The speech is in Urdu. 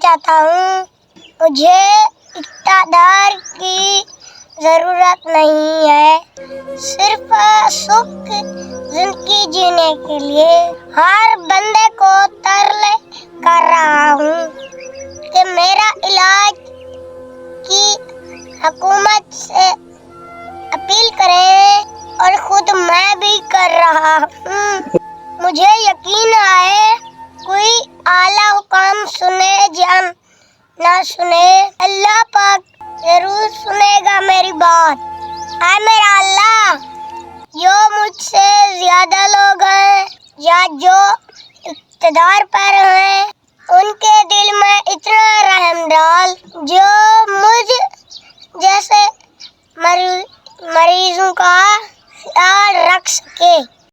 چاہتا ہوں، مجھے اقتدار کی ضرورت نہیں ہے، صرف سکھ زندگی جینے کے لیے ہر بندے کو ترغیب کر رہا ہوں کہ میرا علاج کی حکومت سے اپیل کریں، اور خود میں بھی کر رہا ہوں۔ مجھے یقین ہے کوئی اعلیٰ حکام سنے یا نہ سنے، اللہ پاک ضرور سنے گا میری بات۔ اے میرا اللہ، جو مجھ سے زیادہ لوگ ہیں یا جو اقتدار پر ہیں، ان کے دل میں اتنا رحم ڈال جو مجھ جیسے مریضوں کا خیال رکھ سکے۔